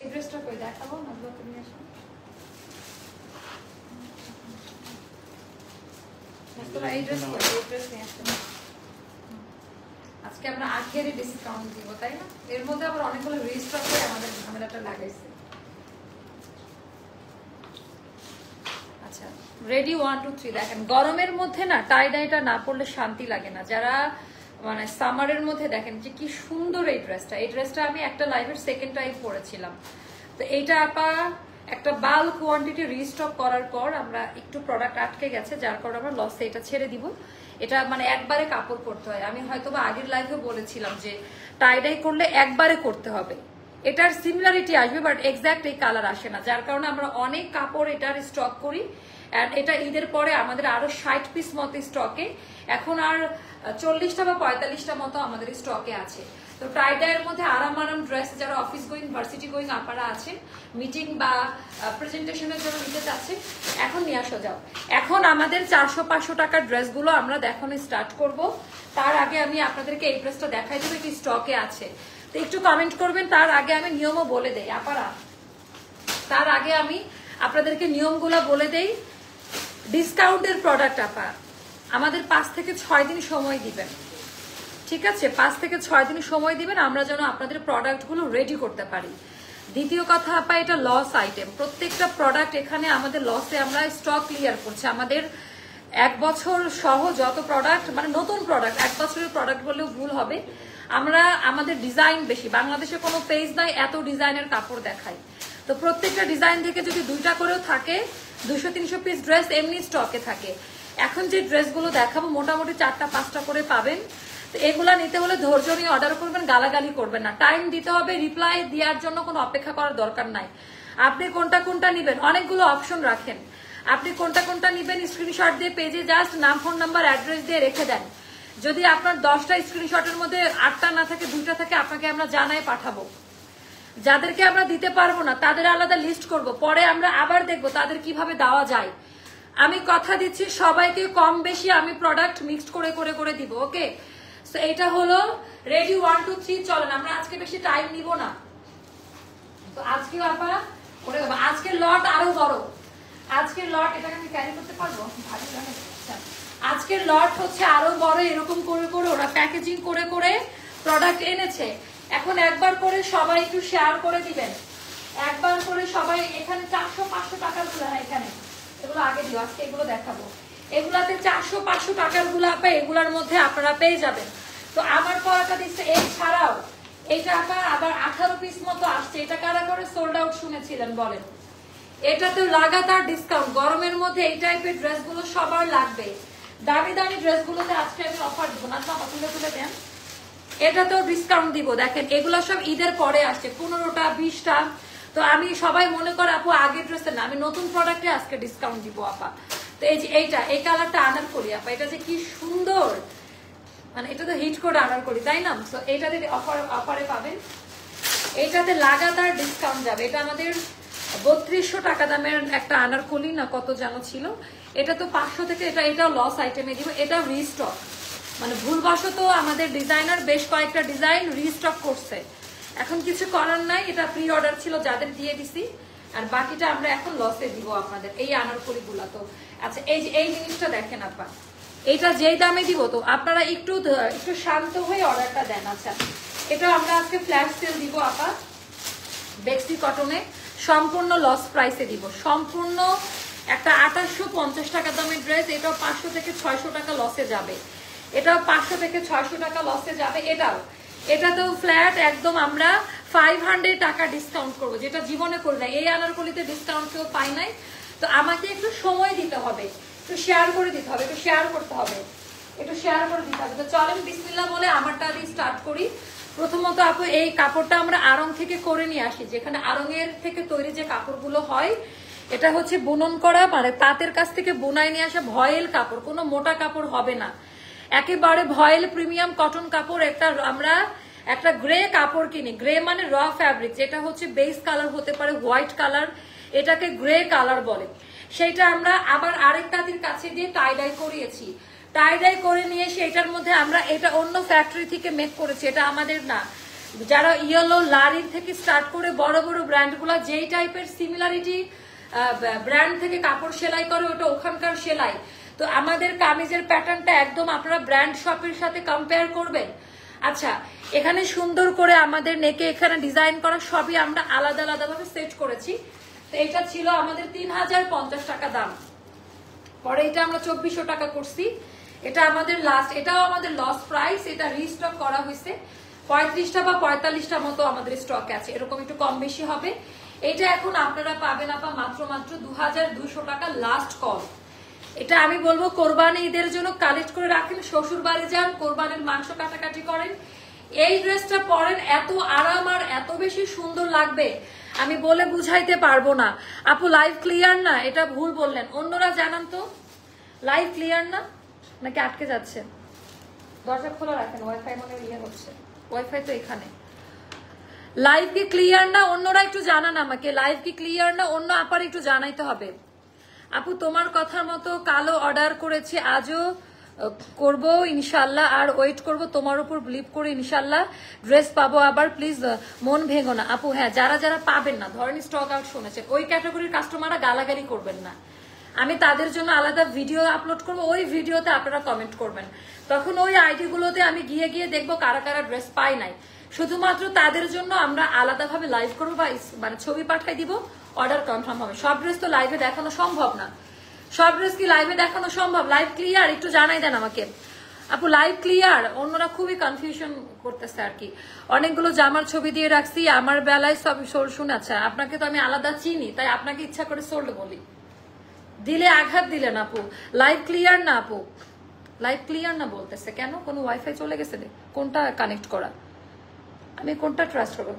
এই ড্রেসটা কই দেখাবো না, তুমি আসো। এই ড্রেস কই, এই ড্রেস নিয়ে আসো। আজকে আমরা 8 ডিসকাউন্ট দিব, তাই না? এর মধ্যে আবার অনেকগুলো রিস্টক করে আমাদের ঝামেলাটা লাগাইছে। আচ্ছা, রেডি 1 2 3। দেখেন গরমের মধ্যে না টাই ডাইটা না পরলে শান্তি লাগে না। যারা মানে সামারের মধ্যে দেখেন যে কি সুন্দর এই ড্রেসটা। এই ড্রেসটা আমি একটা লাইভের সেকেন্ড টাইম পরেছিলাম। তো এইটা আপা একটা বাল্ক কোয়ান্টিটি রিস্টক করার পর আমরা একটু প্রোডাক্ট আটকে গেছে, যার কারণে আমরা লসে এটা ছেড়ে দিব। এটা মানে একবারে কাপড় করতে হয়। আমি হয়তো বা আগের লাইভে বলেছিলাম যে টাই ডাই করলে একবারে করতে হবে, এটার সিমিলারিটি আসবে বাট এক্সাক্ট এই কালার আসে না, যার কারণে আমরা অনেক কাপড় এটার স্টক করি। অ্যান্ড এটা ঈদের পরে আমাদের আরো 60 পিস মতো স্টকে, এখন আর 40টা বা 45টা মতো আমাদের স্টকে আছে। তো টাই ডাইয়ের মধ্যে আরাম ড্রেস যারা অফিস গোয়িং ভার্সিটি গোয়িং আপনারা আছেন, মিটিং বা প্রেজেন্টেশনের জন্য নিতে চাচ্ছেন, এখন নিয়ে আসো যাও। এখন আমাদের 400-500 টাকার ড্রেসগুলো আমরা দেখানো স্টার্ট করব। তার আগে আমি আপনাদেরকে এই ড্রেসটা দেখাই দেবো কি স্টকে আছে। তো একটু কমেন্ট করবেন। তার আগে আমি নিয়মও বলে দেই আপারা, তার আগে আমি আপনাদেরকে নিয়মগুলো বলে দেই। ডিসকাউন্টের প্রোডাক্ট আপা আমাদের 5 থেকে 6 দিন সময় দিবেন, ঠিক আছে? 5 থেকে 6 দিন সময় দিবেন আমরা যেন আপনাদের প্রোডাক্টগুলো রেডি করতে পারি। দ্বিতীয় কথা আপা, এটা লস আইটেম, প্রত্যেকটা প্রোডাক্ট এখানে আমাদের লসে আমরা স্টক ক্লিয়ার করছি। আমাদের 1 বছর সহ যত প্রোডাক্ট মানে নতুন প্রোডাক্ট, 1 বছরের প্রোডাক্ট বললেও ভুল হবে। আমরা আমাদের ডিজাইন বেশি, বাংলাদেশে কোনো পেজ নাই এত ডিজাইনের কাপড় দেখাই। তো প্রত্যেকটা ডিজাইন থেকে যদি 2টা করেও থাকে 200-300 পিস ড্রেস এমনি স্টকে থাকে। এখন যে ড্রেসগুলো দেখাবো মোটামুটি 4টা-5টা করে পাবেন। তো এগুলা নিতে হলে ধৈর্য নিয়ে অর্ডার করবেন, গালাগালি করবেন না, টাইম দিতে হবে। রিপ্লাই দেওয়ার জন্য কোনো অপেক্ষা করার দরকার নাই। আপনি কোনটা কোনটা নিবেন অনেকগুলো অপশন রাখেন, আপনি কোনটা কোনটা নিবেন স্ক্রিনশট দিয়ে পেজে জাস্ট নাম, ফোন নাম্বার, অ্যাড্রেস দিয়ে রেখে দেন। যদি আপনার 10টা স্ক্রিনশটের মধ্যে 8টা না থাকে 2টা থাকে আপনাকে আমরা জানাই পাঠাবো। যাদেরকে আমরা দিতে পারবো না তাদের আলাদা লিস্ট করব, পরে আমরা আবার দেখবো তাদের কিভাবে দেওয়া যায়। আমি কথা দিচ্ছি সবাইকে কম বেশি আমি প্রোডাক্ট মিক্সড করে করে করে দিব। ওকে, সো এটা হলো রেডি 1 2 3। চলেন আমরা আজকে বেশি টাইম নিব না। তো আজকে আপা ওরে বাবা আজকের লট আরো বড়। আজকের লট এটাকে আমি ক্যারি করতে পারবো, আজকের লট হচ্ছে আরো বড়। এরকম করে করে ওরা প্যাকেজিং করে করে প্রোডাক্ট এনেছে। এখন একবার করে সবাই একটু শেয়ার করে দিবেন, একবার করে সবাই। এখানে 400-500 টাকার গুলো, হ্যাঁ এখানে এগুলো আগে দিও, আজকে এগুলো দেখাবো। এগুলাতে 400-500 টাকার গুলো আপা এগুলার মধ্যে আপনারা পেয়ে যাবেন। তো আমার পড়াটা দিচ্ছে এই ছাড়াও এইটা আপা আবার 18 পিস মতো আসছে। এটা কারা করে সোল্ড আউট শুনেছিলেন বলেন? এটা তো লাগাতার ডিসকাউন্ট। গরমের মধ্যে এই টাইপের ড্রেসগুলো সবার লাগবে। দামি দামি ড্রেসগুলোতে আজকে আমি অফার দিব না, তুলে তুলে দেন। এটা তো ডিসকাউন্ট দিব। দেখেন এগুলো সব ঈদের পরে আসছে, 15টা 20টা। তো আমি সবাই মনে করে আপু আগের ড্রেসে না, আমি নতুন প্রোডাক্টে আজকে ডিসকাউন্ট দিব আপা। তো এই যে এইটা এই কালারটা আনার করি আপা, এটা যে কি সুন্দর, মানে এটা তো হিট করে আনার করি তাই না? তো এইটাতে অফারে পাবেন, এইটাতে লাগাতার ডিসকাউন্ট যাবে। এটা আমাদের 3200 টাকা দামের একটা আনারকলি না কত যেন ছিল, এটা তো 500 থেকে এটাও লস আইটেমে দিব। এটাও রিস্টক, মানে ভুলবশত আমাদের ডিজাইনার বেশ কয়েকটা ডিজাইন রিস্টক করছে, এখন কিছু করার নাই। এটা প্রি অর্ডার ছিল যাদের দিয়ে দিছি, আর বাকিটা আমরা এখন লসে দিব আপনাদের এই আনারকলি গুলা। তো আচ্ছা এই যে এই জিনিসটা দেখেন আপা, এটা যেই দামে দিব তো আপনারা একটু শান্ত হয়ে অর্ডারটা দেন। আচ্ছা এটা আমরা আজকে ফ্ল্যাশ সেল দিব আপা, বেক্সি কটনে সম্পূর্ণ লস প্রাইসে দিব। সম্পূর্ণ একটা 2850 টাকা দামের ড্রেস, এটাও 500 থেকে 600 টাকা লসে যাবে। এটাও 500 থেকে 600 টাকা লসে যাবে। এটাতেও ফ্ল্যাট একদম আমরা 500 টাকা ডিসকাউন্ট করবো, যেটা জীবনে করে নাই। এই আনারকলিতে ডিসকাউন্ট কেউ পাই নাই। তো আমাকে একটু সময় দিতে হবে, একটু শেয়ার করে দিতে হবে, একটু শেয়ার করতে হবে, একটু শেয়ার করে দিতে হবে। তো চলেন বিসমিল্লাহ বলে আমারটা দিয়ে স্টার্ট করি। প্রথমত আপু এই কাপড়টা আমরা আড়ং থেকে করে নিয়ে আসি, যেখানে আড়ংয়ের থেকে তৈরি যে কাপড়গুলো হয় এটা হচ্ছে বুনন করা, মানে তাঁতের কাছ থেকে বুনাই নিয়ে আসা ভয়েল কাপড়, কোনো মোটা কাপড় হবে না, একেবারে ভয়েল প্রিমিয়াম কটন কাপড়। আমরা একটা গ্রে কাপড় কিনি, গ্রে মানে র ফ্যাব্রিক, যেটা হচ্ছে বেস কালার হতে পারে হোয়াইট কালার, এটাকে গ্রে কালার বলে। সেইটা আমরা আবার আরেক তাঁতির কাছে দিয়ে টাই ডাই করিয়েছি, টাই ডাই করে নিয়ে এসে এটার মধ্যে আমরা এটা অন্য ফ্যাক্টরি থেকে মেক করেছি, এটা আমাদের না। যারা ইয়েলো লারির থেকে স্টার্ট করে বড় বড় ব্র্যান্ডগুলো যেই টাইপের সিমিলারিটি ব্র্যান্ড থেকে কাপড় সেলাই করে ওটা ওখানকার সেলাই। তো আমাদের কামিজের প্যাটার্নটা একদম আপনারা ব্র্যান্ড শপের সাথে কম্পেয়ার করবেন। আচ্ছা, এখানে সুন্দর করে আমাদের নেকে এখানে ডিজাইন করা সবই আমরা আলাদা আলাদা ভাবে সেট করেছি। তো এটা ছিল আমাদের 3050 টাকা দাম, পরে এটা আমরা 2400 টাকা করছি। এটা আমাদের লাস্ট, এটাও আমাদের লস প্রাইস, এটা রিস্টক করা হয়েছে। 35টা বা 45টা মতো আমাদের স্টক আছে, এরকম একটু কম বেশি হবে। এটা এখন আপনারা পাবেন মাত্র 2200 টাকা লাস্ট কল। এটা আমি বলবো কোরবানি ঈদের জন্য কালেক্ট করে রাখেন, শ্বশুর বাড়ি যান, কোরবানির মাংস কাটাকাটি করেন, এই ড্রেসটা পরেন, এত আরাম আর এত বেশি সুন্দর লাগবে আমি বলে বুঝাইতে পারবো না। আপু লাইভ ক্লিয়ার না? এটা ভুল বললেন, অন্যরা জানান তো লাইভ ক্লিয়ার না নাকি আটকে যাচ্ছে? দরজা খোলা রাখেন, ওয়াইফাই মনে ইয়ে হচ্ছে, ওয়াইফাই তো এখানে। লাইভ কি ক্লিয়ার না? অন্যরা একটু জানান আমাকে, লাইভ কি ক্লিয়ার না? অন্য আপার একটু জানাইতে হবে। আপু তোমার কথা মতো কালো অর্ডার করেছি, আজও করব ইনশাল্লাহ, আর ওয়েট করব তোমার উপর বিলিভ করে ইনশাল্লাহ ড্রেস পাবো আবার, প্লিজ মন ভেঙো না। আপু হ্যাঁ, যারা যারা পাবেন না, ধরেন স্টক আউট শুনেছেন, ওই ক্যাটাগরির কাস্টমাররা গালাগালি করবেন না, আমি তাদের জন্য আলাদা ভিডিও আপলোড করবো, ওই ভিডিওতে আপনারা কমেন্ট করবেন, তখন ওই আইডি গুলোতে আমি গিয়ে গিয়ে দেখবো কারা কারা ড্রেস পাই নাই, শুধুমাত্র তাদের জন্য আমরা আলাদাভাবে লাইভ করবো বা মানে ছবি পাঠাই দিব, অর্ডার কনফার্ম হবে। সব ড্রেস তো লাইভে দেখানো সম্ভব না, সব ড্রেস কি লাইভে দেখানো সম্ভব? লাইভ ক্লিয়ার একটু জানাই দেন আমাকে আপু, লাইভ ক্লিয়ার? অন্যরা খুবই কনফিউশন করতেছে আর কি। অনেকগুলো জামার ছবি দিয়ে রাখছি, আমার বেলায় সব সোল শুনে। আচ্ছা, আপনাকে তো আমি আলাদা চিনি, তাই আপনাকে ইচ্ছা করে সোল্ড বলি, দিলে আঘাত দিলেন আপু। লাইভ ক্লিয়ার না আপু, লাইভ ক্লিয়ার না বলতেছে কেন? কোনো ওয়াইফাই চলে গেছে? কোনটা কানেক্ট করা? আমি কোনটা ট্রাস্ট করবো?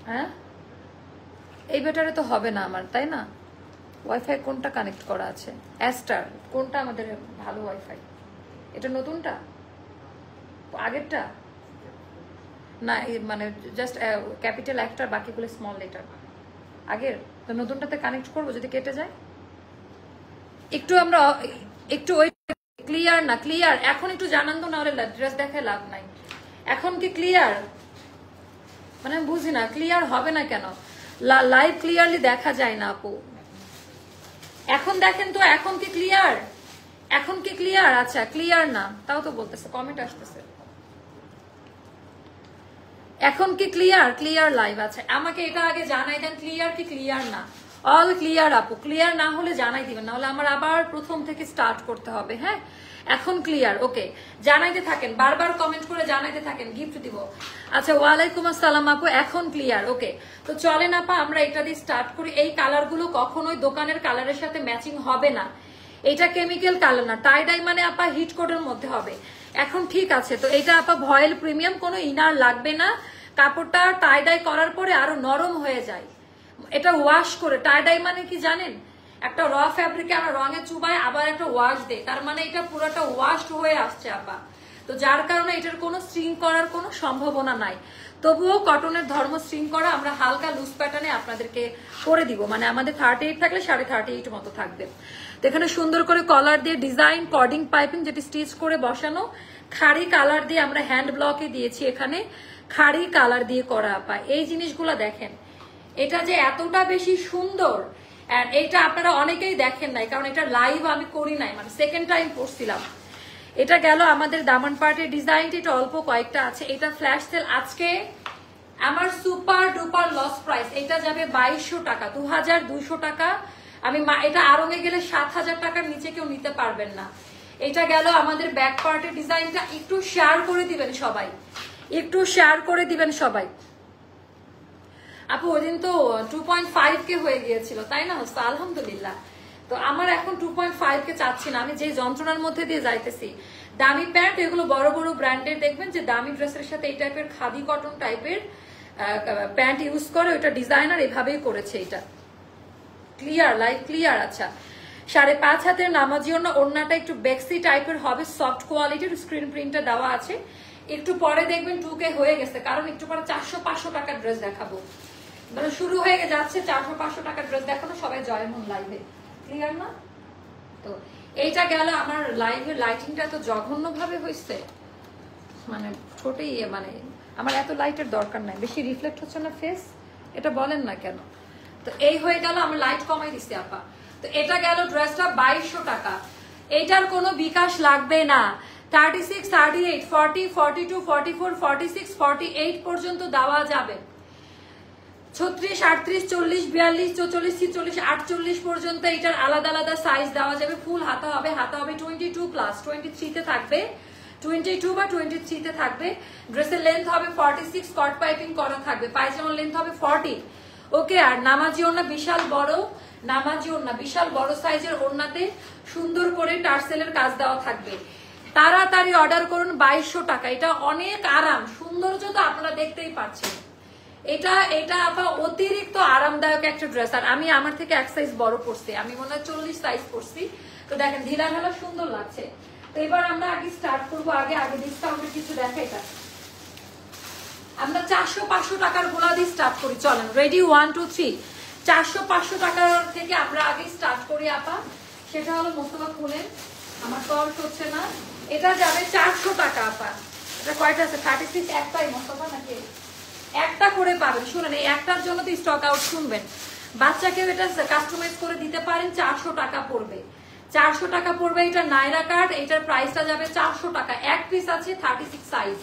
হ্যাঁ, এই বেটারে তো হবে না আমার, তাই না? ওয়াইফাই কোনটা কানেক্ট করা আছে? অ্যাস্টার কোনটা আমাদের ভালো ওয়াইফাই? এটা নতুনটা, আগেরটা না, মানে জাস্ট ক্যাপিটাল একটা, বাকিগুলো স্মল লেটার আগের। তো নতুনটাতে কানেক্ট করবো, যদি কেটে যায় একটু আমরা একটু ওই ক্লিয়ার না? ক্লিয়ার এখন একটু জানান তো, না হলে ড্রেস দেখায় লাভ নাই। এখন কি ক্লিয়ার? মানে আমি বুঝি না, ক্লিয়ার হবে না কেন? লাইভ ক্লিয়ারলি দেখা যায় না আপু। এখন দেখেন তো, এখন কি ক্লিয়ার? এখন কি ক্লিয়ার? আচ্ছা, ক্লিয়ার না তাও তো বলতেছে, কমেন্ট আসতেছে। এখন কি ক্লিয়ার? ক্লিয়ার লাইভ আছে? আমাকে এটা আগে জানাই দেন, ক্লিয়ার কি ক্লিয়ার না? অল ক্লিয়ার আপু, ক্লিয়ার না হলে জানাই দিবেন, না হলে আমার আবার প্রথম থেকে স্টার্ট করতে হবে। হ্যাঁ, এখন ক্লিয়ার, ওকে, জানাইতে থাকেন, বারবার কমেন্ট করে জানাইতে থাকেন, গিফট দিব। আচ্ছা, ওয়ালাইকুম আসসালাম আপু, এখন ক্লিয়ার, ওকে। তো চলেন আপা, আমরা এটা দিয়ে স্টার্ট করি। এই কালারগুলো কখনোই দোকানের কালারের সাথে ম্যাচিং হবে না, এটা কেমিক্যাল কালার না, টাই ডাই মানে আপা হিট কোটের মধ্যে হবে। এখন ঠিক আছে, তো এটা আপা ভয়েল প্রিমিয়াম, কোনো ইনার লাগবে না, কাপড়টা টাই ডাই করার পরে আরো নরম হয়ে যায়। এটা ওয়াশ করে, টাই ডাই মানে কি জানেন? একটা র ফ্যাব্রিকে আমরা রঙে চুবাই, আবার একটা ওয়াশ দেয়, তার মানে এটা পুরোটা ওয়াশড হয়ে আসছে আপা। তো যার কারণে এটার কোনো স্ট্রিং করার কোনো সম্ভাবনা নাই। তবুও কটনের ধর্ম স্ট্রিং করা আমরা হালকা লুজ প্যাটার্নে আপনাদেরকে করে দিব, মানে আমাদের 38 থাকলে 38.5 মতো থাকবে। তো এখানে সুন্দর করে কলার দিয়ে ডিজাইন, কর্ডিং পাইপিং যেটি স্টিচ করে বসানো, খাড়ি কালার দিয়ে আমরা হ্যান্ড ব্লকে দিয়েছি, এখানে খাড়ি কালার দিয়ে করা আপা। এই জিনিসগুলো দেখেন, এটা যে এতটা বেশি সুন্দর, এইটা আপনারা অনেকেই দেখেন নাই, কারণ এটা লাইভ আমি করি নাই, মানে সেকেন্ড টাইম পড়ছিলাম। এটা গেল আমাদের দামান পার্টের ডিজাইন, এটা অল্প কয়েকটা আছে। এটা ফ্ল্যাশ সেল আজকে আমার সুপার ডুপার লস প্রাইস, এটা যাবে 2200 টাকা, 2200 টাকা। আমি এটা আরঙে গেলে 7000 টাকার নিচে কেউ নিতে পারবেন না। এটা গেল আমাদের ব্যাক পার্টের ডিজাইনটা, একটু শেয়ার করে দিবেন সবাই, একটু শেয়ার করে দিবেন সবাই। আপু ওইদিন তো 2.5K হয়ে গিয়েছিল, তাই না? আলহামদুলিল্লাহ। তো আমার এখন 2.5K চাচ্ছি না, আমি যে যন্ত্রণার মধ্যে দিয়ে যাইতেছি। দামি প্যান্ট, এগুলো বড় বড় ব্র্যান্ডের, দেখবেন যে দামি ড্রেসের সাথে এই টাইপের খাদি কটন টাইপের প্যান্ট ইউজ করে, ওইটা ডিজাইনার এভাবেই করেছে। এটা ক্লিয়ার, লাইভ ক্লিয়ার। আচ্ছা, 5.5 হাতের নামাজি ওড়নাটা একটু বেক্সি টাইপের হবে, সফট কোয়ালিটির, স্ক্রিন প্রিন্টটা দেওয়া আছে। একটু পরে দেখবেন 2K হয়ে গেছে, কারণ একটু পরে 400-500 টাকার ড্রেস দেখাবো, মানে শুরু হয়ে যাচ্ছে 400-500 টাকার ড্রেস দেখানো, সবাই জয়েন হন লাইভে। ক্লিয়ার না? তো এইটা গেল আমার লাইভের লাইটিংটা তো জঘন্য ভাবে হয়েছে, মানে ছোটই, মানে আমার এত লাইটের দরকার নাই, বেশি রিফ্লেক্ট হচ্ছে না ফেস, এটা বলেন না কেন। তো এই হয়ে গেল, আমার লাইট কমাই দিচ্ছি আপা। তো এটা গেল ড্রেসটা 2200 টাকা। এটার কোনো বিকাশ লাগবে না। 36, 38, 40, 42, 44, 46, 48 পর্যন্ত দেওয়া যাবে। 36, 38, 40, 42, 44, 46, 48 পর্যন্ত এটার আলাদা আলাদা সাইজ দেওয়া যাবে। ফুল হাতা হবে, হাতা হবে 22+, 23 তে থাকবে, 22 বা 23 তে থাকবে। ড্রেসের লেন্থ হবে 46, স্কট পাইপিং করা থাকবে, পায়জামার লেন্থ হবে 40। ওকে, আর নামাজি ওড়না বিশাল বড়, নামাজি ওড়না বিশাল বড় সাইজের ওড়নাতে সুন্দর করে টার্সেলের কাজ দেওয়া থাকবে। তাড়াতাড়ি অর্ডার করুন, 2200 টাকা। এটা অনেক আরাম, সৌন্দর্য তো আপনারা দেখতেই পাচ্ছেন। এটা আপা অতিরিক্ত আরামদায়ক একটা ড্রেস। আর আমি আমার থেকে এক সাইজ বড় পরছি, আমি মনে হয় 40 সাইজ পরছি। তো দেখেন ঢিলা ঢালা সুন্দর লাগছে। তো এবার আমরা আগে স্টার্ট করবো, আগে ডিসকাউন্টের কিছু দেখাই। আমরা 400-500 টাকার গোলা দিয়ে স্টার্ট করি, চলেন। রেডি, 1 2 3। 400-500 টাকার থেকে আমরা আগে স্টার্ট করি আপা। সেটা হলো মোস্তফা খুলেন, আমার টর্চ হচ্ছে না। এটা যাবে 400 টাকা আপা। এটা কয়টা আছে? 36 একটাই মোস্তফা নাকি? একটা করে পাবেন। শুনেন, এই একটার জন্য তো স্টক আউট। শুনবেন, বাচ্চাকেও এটা কাস্টমাইজ করে দিতে পারেন। 400 টাকা পড়বে, 400 টাকা পড়বে। এটা নাইরা কার্ড, এটার প্রাইসটা যাবে 400 টাকা। এক পিস আছে 36 সাইজ।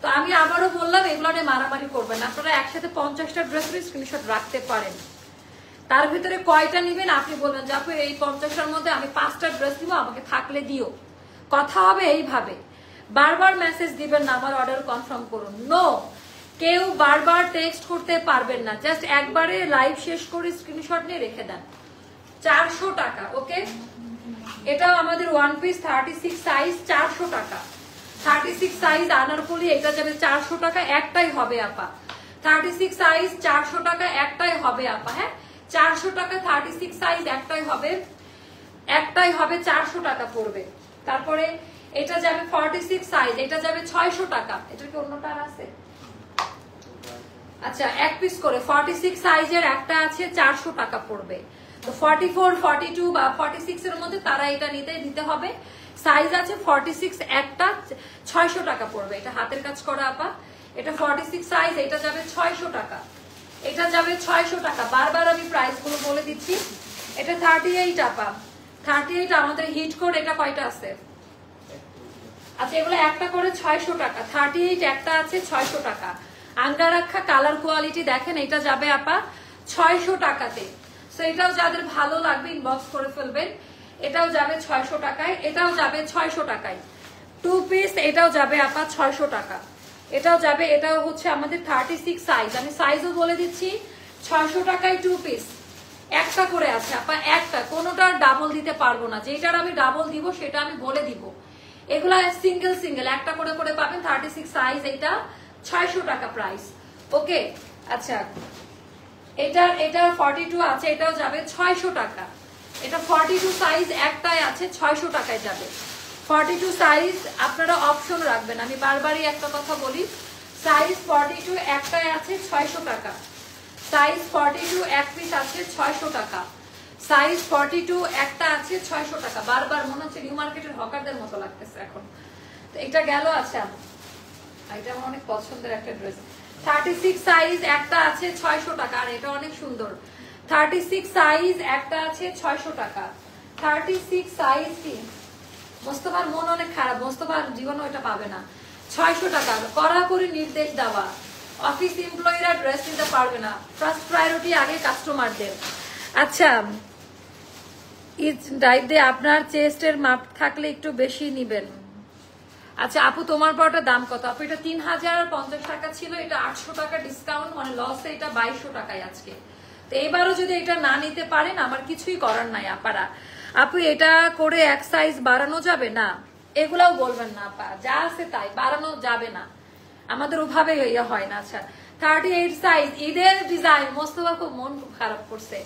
তো আমি আবারও বললাম, এগুলো নিয়ে মারামারি করবেন। আপনারা একসাথে 50টা ড্রেসের স্ক্রিনশট রাখতে পারেন। তার ভিতরে কয়টা নেবেন আপনি বলবেন যে আপু এই 50টার মধ্যে আমি 5টা ড্রেস দিব, আমাকে থাকলে দিও। কথা হবে এইভাবে। বারবার মেসেজ দিবেন না আমার অর্ডার কনফার্ম করুন। নো, কেউ বারবার টেক্সট করতে পারবেন না। জাস্ট একবারে লাইভ শেষ করে স্ক্রিনশট নিয়ে রেখে দেন। 400 টাকা। ওকে, এটাও আমাদের ওয়ান পিস 36 সাইজ, 400 টাকা। 36 সাইজ আনারকলি, এটা যাবে 400 টাকা। একটাই হবে আপা, 36 সাইজ 400 টাকা একটাই হবে আপা। হ্যাঁ, 400 টাকা 36 সাইজ একটাই হবে, একটাই হবে 400 টাকা পড়বে। তারপরে এটা যাবে 46 সাইজ, এটা যাবে 600 টাকা। এটার কি অন্যটা আছে? আচ্ছা, এক পিস করে 46 সাইজের একটা আছে, 400 টাকা পড়বে। তো 44, 42 বা 46 এর মধ্যে তারা এটা নিতে হবে। সাইজ আছে 46, একটা 600 টাকা পড়বে। এটা হাতের কাজ করা আপা। এটা 46 সাইজ, এটা যাবে 600 টাকা। এটা যাবে 600 টাকা। বারবার আমি প্রাইস গুলো বলে দিচ্ছি। এটা 38 আপা, 38 আমাদের হিট কোড। এটা কয়টা আছে? আচ্ছা, এগুলো একটা করে 600 টাকা। 38 একটা আছে 600 টাকা। আঙ্গারাক্ষা কালার কোয়ালিটি দেখেন, এটা যাবে আপা 600 টাকাতে। সো এটাও যাদের ভালো লাগবে ইনবক্স করে ফেলবেন। এটাও যাবে 600 টাকায়, এটাও যাবে 600 টাকায়। 2 পিস এটাও যাবে আপা 600 টাকা। এটাও যাবে, এটাও হচ্ছে আমাদের 36 সাইজ। আমি সাইজও বলে দিচ্ছি, 600 টাকায় 2 পিস। একটা করে আছে আপা, একটা, কোনোটার ডাবল দিতে পারবো না। যেটার আমি ডাবল দিব সেটা আমি বলে দিব। এগুলা সিঙ্গেল সিঙ্গেল একটা করে করে পাবেন। 36 সাইজ, এটা 600 টাকা প্রাইস। ওকে, আচ্ছা, এটা 42 আছে, এটাও যাবে 600 টাকা। এটা 42 সাইজ একটাই আছে, 600 টাকায় যাবে। 42 সাইজ আপনারা অপশন রাখবেন। আমি বারবারই একটা কথা বলি, সাইজ 42 একটাই আছে 600 টাকা। সাইজ 42 এক পিস আছে 600 টাকা। সাইজ 42 একটা আছে 600 টাকা। বারবার মনে হচ্ছে নিউ মার্কেটের হকারদের মতো লাগতেছে এখন। তো এটা গেল। আচ্ছা, এটা আমার অনেক পছন্দের একটা ড্রেস। 36 সাইজ একটা আছে 600 টাকা। আর এটা অনেক সুন্দর। 36 সাইজ একটা আছে 600 টাকা। 36 সাইজ কি মোস্তফার মন অনেক খারাপ, মোস্তফার জীবনে ওইটা পাবে না। 600 টাকা কড়াকড়ি নির্দেশ দেওয়া। অফিস এমপ্লয়িরা ড্রেস নিতে পারবে না। ফার্স্ট প্রায়োরিটি আগে কাস্টমারদের। আচ্ছা, আপনার চেস্টের মাপ থাকলে একটু বেশি নিবেন। আচ্ছা আপু, তোমার পরটা দাম কত? আপু এটা 3050 টাকা ছিল, এটা 800 টাকা ডিসকাউন্ট, মানে লসে এটা 2200 টাকায় আজকে। তো এবারও যদি এটা না নিতে পারেন আমার কিছুই করার নাই আপারা। আপু এটা করে এক সাইজ বাড়ানো যাবে না? এগুলাও বলবেন না আপা, যা আছে তাই, বাড়ানো যাবে না, আমাদের ওভাবে ইয়ে হয় না। আচ্ছা, 38 সাইজ ঈদের ডিজাইন। মোস্তফা খুব মন খারাপ করছে।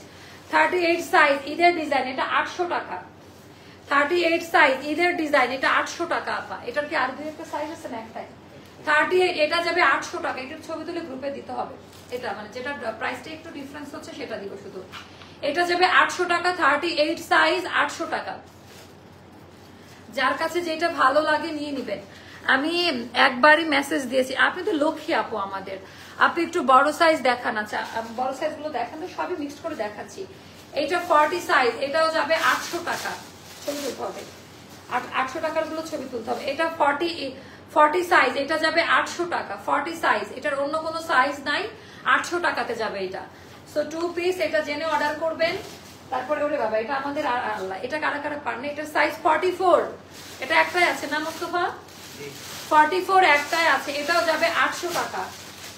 38 সাইজ ঈদের ডিজাইন, এটা 800 টাকা। 38 সাইজ ঈদের ডিজাইন, এটা 800 টাকা আপা। এটার কি আর দুই একটা সাইজ আছে না? একটাই 38, এটা যাবে 800 টাকা। এটার ছবি তুলে গ্রুপে দিতে হবে। এটা মানে যেটা প্রাইসটা একটু ডিফারেন্স হচ্ছে সেটা দিব শুধু। এটা যাবে 800 টাকা। 38 সাইজ 800 টাকা। যার কাছে যেটা ভালো লাগে নিয়ে নিবেন। আমি একবারই মেসেজ দিয়েছি, আপনি তো লক্ষ্মী আপু আমাদের, আপনি একটু বড় সাইজ দেখান। আচ্ছা বড় সাইজ গুলো দেখান, তো সবই মিক্সড করে দেখাচ্ছি। এইটা 40 সাইজ, এটাও যাবে 800 টাকা, ছবি তুলতে হবে, 800 টাকার গুলো ছবি তুলতে হবে। এটা 40 সাইজ, এটা যাবে 800 টাকা। 40 সাইজ, এটার অন্য কোনো সাইজ নাই, 800 টাকাতে যাবে এটা। সো 2 পিস, এটা জেনে অর্ডার করবেন। তারপরে ওরে বাবা, এটা আমাদের আল্লাহ, এটা কারা কারা পান না। এটা সাইজ 44, এটা একটাই আছে না মোস্তফা? 44 একটাই আছে, এটাও যাবে 800 টাকা।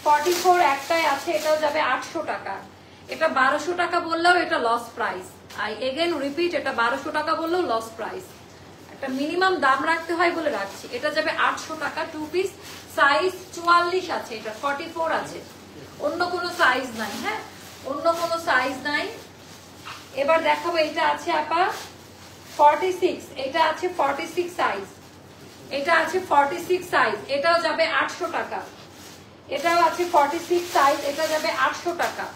44 একটাই আছে, এটাও যাবে 800 টাকা। এটা 1200 টাকা বললেও এটা loss price. I again repeat, এটা 1200 টাকা বললেও লস প্রাইস। একটা মিনিমাম দাম রাখতে হয় বলে রাখছি। এটা যাবে 800 টাকা, 2 পিস, সাইজ 44 আছে, এটা 44 আছে, অন্য কোনো সাইজ নাই। হ্যাঁ, অন্য কোনো সাইজ নাই। এবার দেখাবো, এটা আছে আপা 46, এটা আছে 46 সাইজ, এটা আছে 46 সাইজ, এটাও যাবে 800 টাকা। এটাও আছে 46 সাইজ, এটা যাবে 800 টাকা।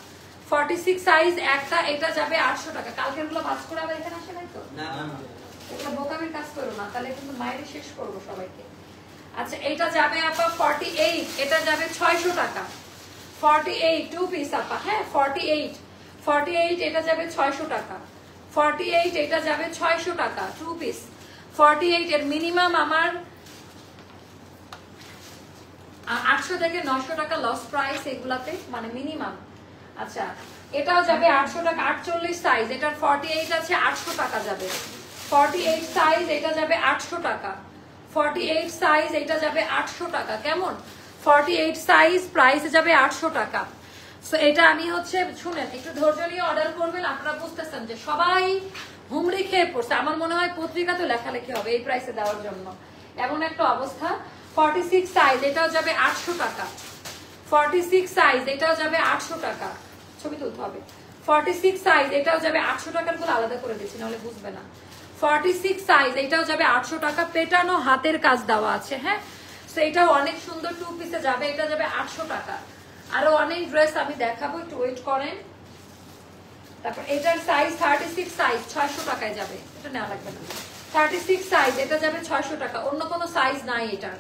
46 সাইজ একটা, এটা যাবে 800 টাকা। কালকের গুলো ভাঁজ করে আবার এখানে আসে নাই তো? না না, এটা বোকামির কাজ করো না, তাহলে কিন্তু মায়ের শেষ করবো সবাইকে। আচ্ছা, এটা যাবে আপা 48, এটা যাবে 600 টাকা। 48 2 পিস আপা, হ্যাঁ 48 এটা যাবে 600 টাকা। 48 এটা যাবে 600 টাকা, 2 পিস। 48 এর মিনিমাম আমার 800 থেকে 900 টাকা লস প্রাইস এগুলাতে, মানে মিনিমাম। আচ্ছা, এটাও যাবে 800 টাকা। 48 সাইজ, এটার 48 আছে, 800 টাকা যাবে। 48 সাইজ, এটা যাবে 800 টাকা। 48 সাইজ, এটা যাবে 800 টাকা। কেমন? 48 সাইজ প্রাইসে যাবে 800 টাকা। সো এটা আমি হচ্ছে, শুনেন একটু ধৈর্য নিয়ে অর্ডার করবেন। আপনারা বুঝতেছেন যে সবাই হুমড়ি খেয়ে পড়ছে, আমার মনে হয় পত্রিকাতে লেখালেখি হবে এই প্রাইসে দেওয়ার জন্য, এমন একটা অবস্থা। 46 সাইজ, এটাও যাবে 800 টাকা। 46 সাইজ, এটাও যাবে 800 টাকা, ছবি তুলতে হবে। 46 সাইজ, এটাও যাবে 800 টাকার গুলো আলাদা করে দিচ্ছি, নাহলে বুঝবে না। 46 সাইজ, এটাও যাবে 800 টাকা, পেটানো হাতের কাজ দেওয়া আছে। হ্যাঁ, তো এটাও অনেক সুন্দর, 2 পিসে যাবে, এটা যাবে 800 টাকা। আরো অনেক ড্রেস আমি দেখাবো, একটু ওয়েট করেন। তারপর এটার সাইজ 36 সাইজ, 600 টাকায় যাবে, এটা নেওয়া লাগবে না। 36 সাইজ, এটা যাবে 600 টাকা, অন্য কোনো সাইজ নাই এটার।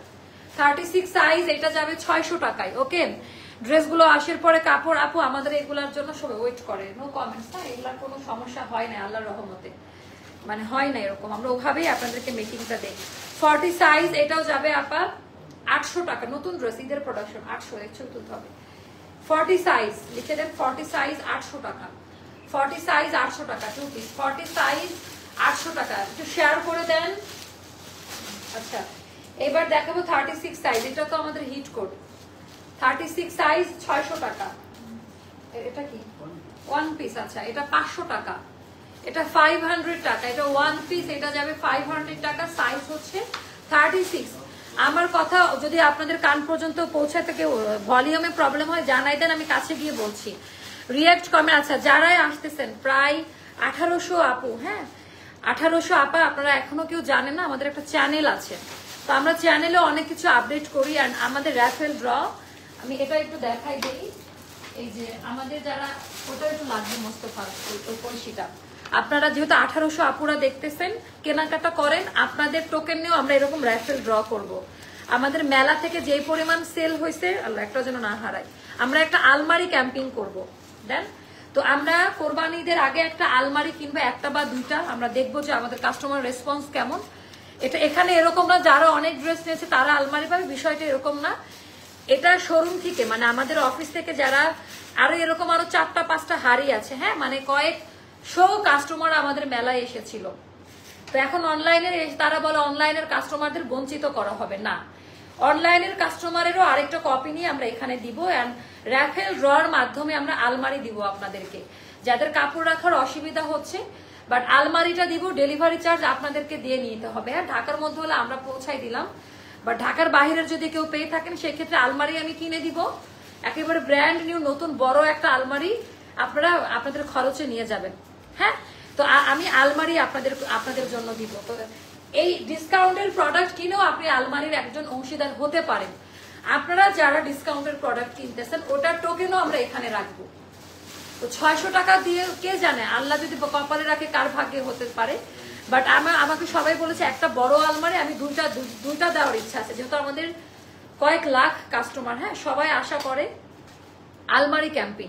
36 সাইজ, এটা যাবে 600 টাকায়। ওকে, ড্রেসগুলো আসার পরে কাপড় আপু আমাদের এগুলার জন্য সবাই ওয়েট করে, নো কমেন্টস। না, এগুলার কোনো সমস্যা হয় না আল্লাহর রহমতে, মানে হয় না এরকম, আমরা ওভাবেই আপনাদেরকে মেকিংটা দেই। 40 সাইজ, এটাও যাবে আপা 800 টাকা, নতুন ড্রেস, ঈদের প্রোডাকশন, 800, একশো তুলতে হবে। 40 সাইজ লিখে দেন, 40 সাইজ 800 টাকা। 40 সাইজ 800 টাকা, 2 পিস। 40 সাইজ 800 টাকা, একটু শেয়ার করে দেন। আচ্ছা, এবার দেখাবো 36 সাইজ, এটা তো আমাদের হিট কোড। 36 সাইজ 600 টাকা। এটা কি 1 পিস? আচ্ছা, এটা 500 টাকা, এটা 500 টাকা, এটা 1 পিস, এটা যাবে 500 টাকা। সাইজ হচ্ছে 36। আমার কথা যদি আপনাদের কান পর্যন্ত পৌঁছায় থাকে, ভলিউমে প্রবলেম হয় জানাই দেন, আমি কাছে গিয়ে বলছি। React comment. আচ্ছা, যারাই আসতেছেন প্রায় 1800 আপু, হ্যাঁ 1800 আপা, আপনারা এখনো কেউ জানেন না আমাদের একটা চ্যানেল আছে, তো আমরা চ্যানেলে অনেক কিছু আপডেট করি। আর আমাদের র্যাফেল ড্র, আমি এটা একটু দেখাই দিই। এই যে আমাদের যারা, ওটা একটু লাগবে মোস্তফা, ওই কলসিটা। আপনারা যেহেতু 1800 আপুরা দেখতেছেন, কেনাকাটা করেন, আপনাদের টোকেন নিয়েও আমরা এরকম র্যাফেল ড্র করব। আমাদের মেলা থেকে যেই পরিমাণ সেল হয়েছে, আল্লাহ একটা যেন না হারাই, আমরা একটা আলমারি ক্যাম্পিং করব। দেন তো আমরা কোরবানি ঈদের আগে একটা আলমারি কিনবো, একটা বা দুইটা, আমরা দেখবো যে আমাদের কাস্টমার রেসপন্স কেমন। এটা এখানে এরকম না যারা অনেক ড্রেস নিয়েছে তারা আলমারি পাবে, বিষয়টা এরকম না। এটা শোরুম থেকে, মানে আমাদের অফিস থেকে যারা আরো এরকম আরো 4টা 5টা হাড়ি আছে, হ্যাঁ মানে কয়েক শো কাস্টমার আমাদের মেলায় এসেছিল। তো এখন অনলাইনে তারা বলে অনলাইনের কাস্টমারদের বঞ্চিত করা হবে না, অনলাইনের কাস্টমারেরও আরেকটা কপি নিয়ে আমরা এখানে দিব। এন্ড র্যাফেল ড্রর মাধ্যমে আমরা আলমারি দিব আপনাদেরকে, যাদের কাপড় রাখার অসুবিধা হচ্ছে, বাট আলমারিটা দিব, ডেলিভারি চার্জ আপনাদেরকে দিয়ে নিতে হবে। হ্যাঁ, ঢাকার মধ্যে হলে আমরা পৌঁছাই দিলাম, বা ঢাকার বাইরের যদি কেউ পেয়ে থাকেন সেক্ষেত্রে আলমারি আমি কিনে দিব, একেবারে ব্র্যান্ড নিউ নতুন বড় একটা আলমারি আপনারা আপনাদের খরচে নিয়ে যাবেন। হ্যাঁ, তো আমি আলমারি আপনাদের জন্য দিব। তো এই ডিসকাউন্টের প্রোডাক্ট কিনেও আপনি আলমারির একজন অংশীদার হতে পারেন। আপনারা যারা ডিসকাউন্টের প্রোডাক্ট কিনতেছেন, ওটার টোকেনও আমরা এখানে রাখবো। তো 600 টাকা দিয়ে কে জানে, আল্লাহ যদি কপালে রাখে কার ভাগ্যে হতে পারে, বাট আমাকে সবাই বলেছে একটা বড় আলমারি, আমি দুইটা দেওয়ার ইচ্ছা আছে, যেহেতু আমাদের কয়েক লাখ কাস্টমার, হ্যাঁ সবাই আশা করে আলমারি ক্যাম্পিং।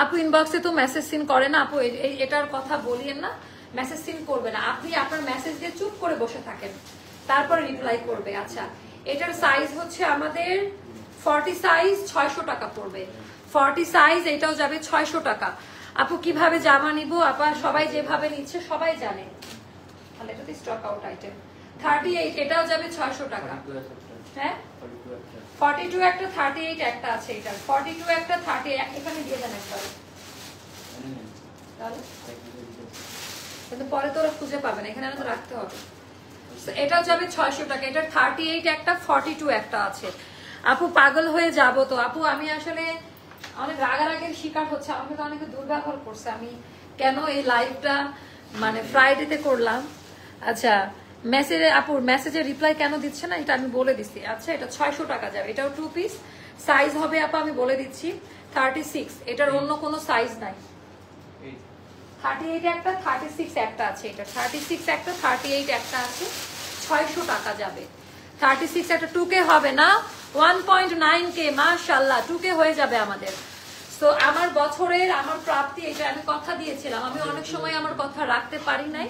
আপু ইনবক্সে তো মেসেজ সিন করে না আপু, এটার কথা বলিয়েন না, মেসেজ সিন করবে না, আপনি আপনার মেসেজ দিয়ে চুপ করে বসে থাকেন, তারপর রিপ্লাই করবে। আচ্ছা এটার সাইজ হচ্ছে আমাদের 40 সাইজ 600 টাকা পড়বে, 40 সাইজ এটাও যাবে 600 টাকা। আপু কিভাবে জামা নিব আপা, সবাই যেভাবে নিচ্ছে সবাই জানে, তাহলে এটা তো স্টক আউট আইটেম। 38 এটাও যাবে 600 টাকা। হ্যাঁ 42 একটা, 38 একটা আছে, এটা 42 একটা, 38 এখানে দিয়ে দেন একবার, তাহলে কিন্তু পরে তো ওরা খুঁজে পাবে না, এখানে তো রাখতে হবে। এটাও যাবে 600 টাকা, এটা 38 একটা, 42 একটা আছে। আপু পাগল হয়ে যাব তো আপু, আমি আসলে অনেক রাগারাগের শিকার হচ্ছে, আমাকে তো অনেকে দুর্ব্যবহার করছে, আমি কেন এই লাইভটা মানে ফ্রাইডেতে করলাম। আচ্ছা মেসেজে আপুর মেসেজে রিপ্লাই কেন দিচ্ছে না এটা আমি বলে দিচ্ছি। আচ্ছা এটা 600 টাকা যাবে, এটাও 2 পিস, সাইজ হবে আপা আমি বলে দিচ্ছি 36, এটার অন্য কোনো সাইজ নাই। 38 একটা, 36 একটা আছে, এটা 36 একটা, 38 একটা আছে, 600 টাকা যাবে। 36 একটা 2K হবে না, 1.9K, মাশাআল্লাহ 2K হয়ে যাবে আমাদের। তো আমার বছরের আমার প্রাপ্তি এটা, আমি কথা দিয়েছিলাম, আমি অনেক সময় আমার কথা রাখতে পারি নাই,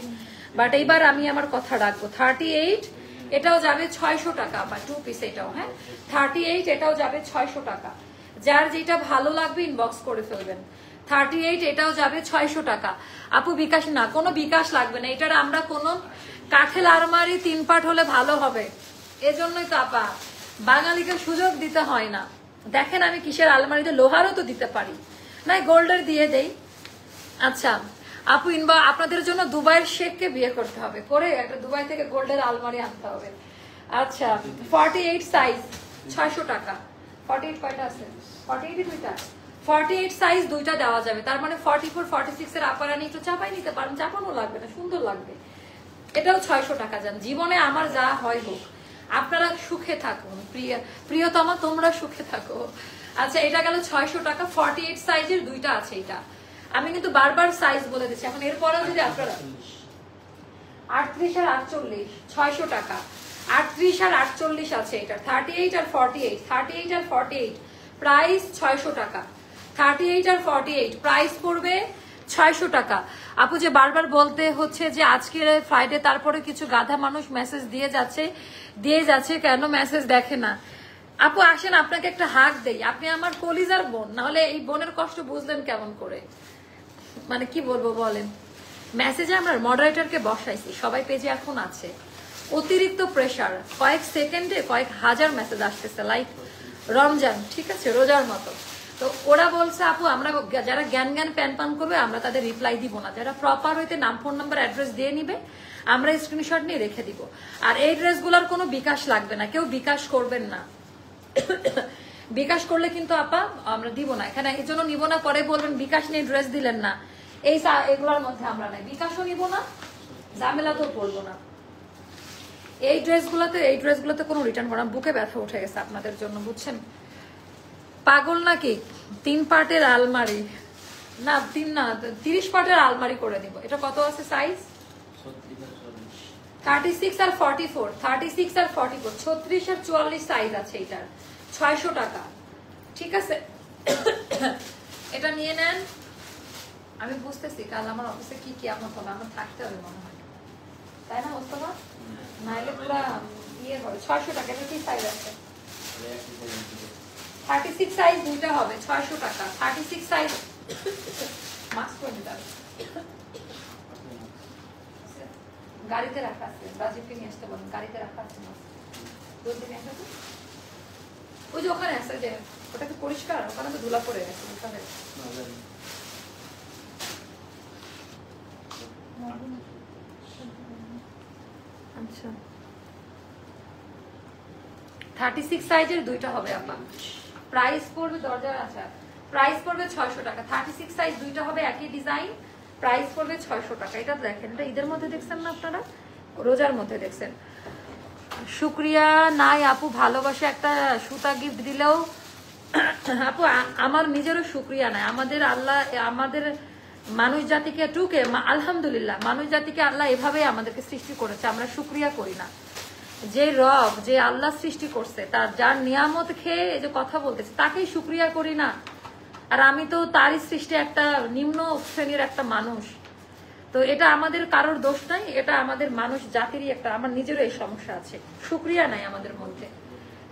বাট এইবার আমি আমার কথা রাখবো। 38 এটাও যাবে 600 টাকা, বা 2 পিস এটাও, হ্যাঁ 38 এটাও যাবে 600 টাকা। যার যেটা ভালো লাগবে ইনবক্স করে ফেলবেন। 38 এটাও যাবে 600 টাকা। আপু বিকাশ না, কোনো বিকাশ লাগবে না, এটার আমরা কোনো কাঠের আলমারি 3 পাট হলে ভালো হবে, এজন্যই তো আপা বাঙালিকে সুযোগ দিতে হয় না। দেখেন আমি কিসের আলমারিতে, লোহারও তো দিতে পারি, নাই গোল্ডের দিয়ে দেই। আচ্ছা আপু আপনাদের জন্য দুবাইয়ের শেখকে বিয়ে করতে হবে, করে একটা দুবাই থেকে গোল্ডের আলমারি আনতে হবে। আচ্ছা 48 সাইজ 600 টাকা, 48 কয়টা আছে, 48 দুইটা, 48 সাইজ দুইটা দেওয়া যাবে, তার মানে 44 46 এর আপারানি একটু চাপাই নিতে পারেন, চাপানো লাগবে না, সুন্দর লাগবে। এটাও 600 টাকা যান। জীবনে আমার যা হয় হোক, আপনারা সুখে থাকুন, প্রিয়তমা তোমরা সুখে থাকো। আচ্ছা এটা গেল 600 টাকা, 48 সাইজের দুইটা আছে, এটা আমি কিন্তু বারবার সাইজ বলে দিচ্ছি। এখন এরপরেও যদি আপনারা 38 আর 48 600 টাকা, 38 আর 48 আছে, এটা 38 আর 48, 38 আর 48 প্রাইস 600 টাকা, 38 আর 48 প্রাইস পড়বে 600 টাকা। আপু যে বারবার বলতে হচ্ছে যে আজকে ফ্রাইডে, তারপরে কিছু গাধা মানুষ মেসেজ দিয়ে যাচ্ছে কেন মেসেজ দেখে না। আপু আসেন আপনাকে একটা হাক দেই, আপনি আমার কলিজার বোন, নাহলে এই বোনের কষ্ট বুঝলেন কেমন করে, মানে কি বলবো বলেন। মেসেজে আমরা মডারেটরকে বসাইছি, সবাই পেজে এখন আছে, অতিরিক্ত প্রেসার, কয়েক সেকেন্ডে কয়েক হাজার মেসেজ আসতেছে, লাইক রমজান, ঠিক আছে রোজার মতো। তো ওরা বলছে আপু আমরা যারা জ্ঞান প্যান পান করবে আমরা তাদের রিপ্লাই দিব না, যারা প্রপার হইতে নাম ফোন নাম্বার অ্যাড্রেস দিয়ে নিবে আমরা স্ক্রিনশট নিয়ে রেখে দিব। আর এই ড্রেসগুলোর কোনো বিকাশ লাগবে না, কেউ বিকাশ করবেন না, বিকাশ করলে কিন্তু আপা আমরা দিব না এখানে, এই জন্য নিব না, পরে বলবেন বিকাশ নিয়ে ড্রেস দিলেন না, এগুলোর মধ্যে আমরা নাই, বিকাশও নিব না, ঝামেলাতেও পড়বো না। এই ড্রেসগুলোতে কোনো রিটার্ন করা, বুকে ব্যথা উঠে গেছে আপনাদের জন্য, বুঝছেন পাগল নাকি। 3 পার্টের আলমারি না, 30 পার্টের আলমারি করে দিব। এটা কত আছে সাইজ, 36 আর 44, 36 আর 44, 36 আর 44 সাইজ আছে, এটার 600 টাকা, ঠিক আছে। এটা নিয়ে নেন। আমি বুঝতেছি কাল আমার অফিসে কি কিয়ামত হবে, আমার থাকতে হবে মনে হয়, তাই না মোস্তফা, নাইলে পুরা ইয়ে হবে। 600 টাকা, এটা কি সাইজ আছে, 36 সাইজ দুইটা হবে 600 টাকা, 36 সাইজ মাস্ক করে দিতে হবে, গাড়িতে রাখা আছে, রাজীবকে নিয়ে আসতে বলেন, গাড়িতে রাখা আছে মাস্ক, ওই যে ওখানে আছে, যে ওটা কি পরিষ্কার, ওখানে তো ধুলা পড়ে গেছে ওখানে। আচ্ছা 36 সাইজের দুইটা হবে আপা, প্রাইস পড়বে দরজার, আচ্ছা প্রাইস পড়বে 600 টাকা, 36 সাইজ দুইটা হবে, একই ডিজাইন, প্রাইস পড়বে 600 টাকা। এটা দেখেন, এটা ঈদের মধ্যে দেখছেন না আপনারা, রোজার মধ্যে দেখছেন। শুক্রিয়া নাই আপু, ভালোবাসে একটা সুতা গিফট দিলেও আপু আমার নিজেরও শুক্রিয়া নাই, আমাদের আল্লাহ আমাদের মানুষ জাতিকে টুকে আলহামদুলিল্লাহ মানুষ জাতিকে আল্লাহ এভাবে আমাদেরকে সৃষ্টি করেছে, আমরা শুকরিয়া করি না। যে রব, যে আল্লাহ সৃষ্টি করছে, তার যার নিয়ামত খেয়ে এই যে কথা বলতেছে, তাকেই শুকরিয়া করি না। আর আমি তো তারই সৃষ্টি একটা নিম্ন শ্রেণীর একটা মানুষ। তো এটা আমাদের কারোর দোষ নাই, এটা আমাদের মানুষ জাতিরই একটা, আমার নিজেরও এই সমস্যা আছে, শুকরিয়া নাই আমাদের মধ্যে।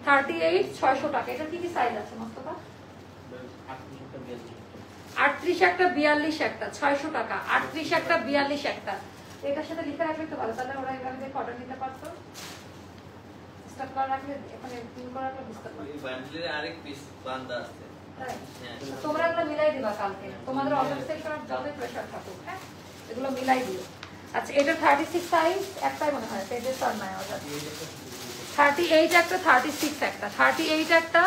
38 600 টাকা। এটা কি কি সাইজ আছে মোস্তফা? 38 একটা, 42 একটা, 600 টাকা। 38 একটা, 42 একটা। এটার সাথে লিখে রাখলে তো ভালো, তাহলে ওরা এভাবে অর্ডার নিতে পারতো। স্টক করা রাখলে এখানে পিন করা রাখলে বুঝতে পারবে। এই বান্ডেলের আরেক পিস বান্দা আছে। হ্যাঁ, তোমরা এগুলো মিলাই দিবা কালকে, তোমাদের অর্ডার সেকশন যতই প্রেসার থাকুক। হ্যাঁ, এগুলো মিলাই দিও। আচ্ছা, এটা 36 সাইজ একটাই মনে হয়, পেজের তার নাই অর্ডার। 38 একটা, 36 একটা, 38 একটা,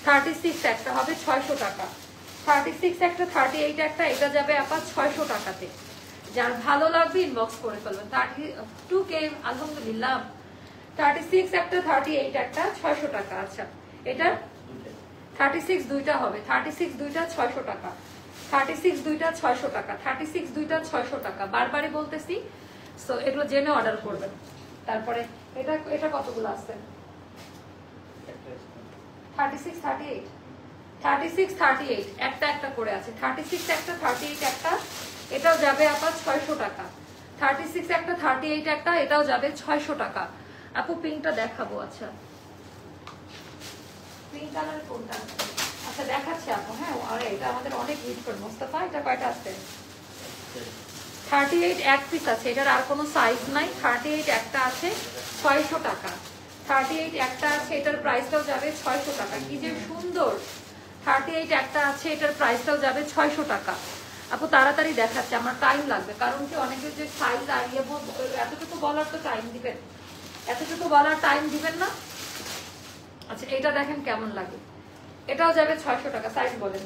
36 একটা হবে 600 টাকা। 36 একটা, 38 একটা, এটা যাবে আপা 600 টাকাতে। যার ভালো লাগবে ইনবক্স করে ফেলবেন। 32K আলহামদুলিল্লাহ। 36 একটা, 38 একটা, 600 টাকা। আচ্ছা, এটা 36 দুইটা হবে, 36 দুইটা 600 টাকা, 36 দুইটা 600 টাকা, 36 দুইটা 600 টাকা। বারবারই বলতেছি, সো এগুলো জেনে অর্ডার করবেন। তারপরে এটা এটা কতগুলো আছে? 36 38 36 38 একটা একটা করে আছে। 36 একটা, 38 একটা, এটাও যাবে আপা 600 টাকা। 36 একটা, 38 একটা, এটাও যাবে 600 টাকা। আপু পিঙ্কটা দেখাবো। আচ্ছা, পিঙ্ক কালার কোনটা? আচ্ছা দেখাচ্ছি আপু। হ্যাঁ, আরে এটা আমাদের অনেক হিট করে মোস্তফা। এটা কয়টা আছে? 38 এক পিস আছে, এটার আর কোনো সাইজ নাই। 38 একটা আছে 600 টাকা। 38 একটা আছে, এটার প্রাইসটাও যাবে 600 টাকা। কি যে সুন্দর! 38 একটা আছে, এটার প্রাইসটাও যাবে 600 টাকা। আপু তাড়াতাড়ি দেখাচ্ছে, আমার টাইম লাগবে, কারণ কি অনেকের যে সাইজ আর এতটুকু বলার তো টাইম দিবেন, এতটুকু বলার টাইম দিবেন না। আচ্ছা, এটা দেখেন কেমন লাগে, এটাও যাবে 600 টাকা। সাইজ বলেন।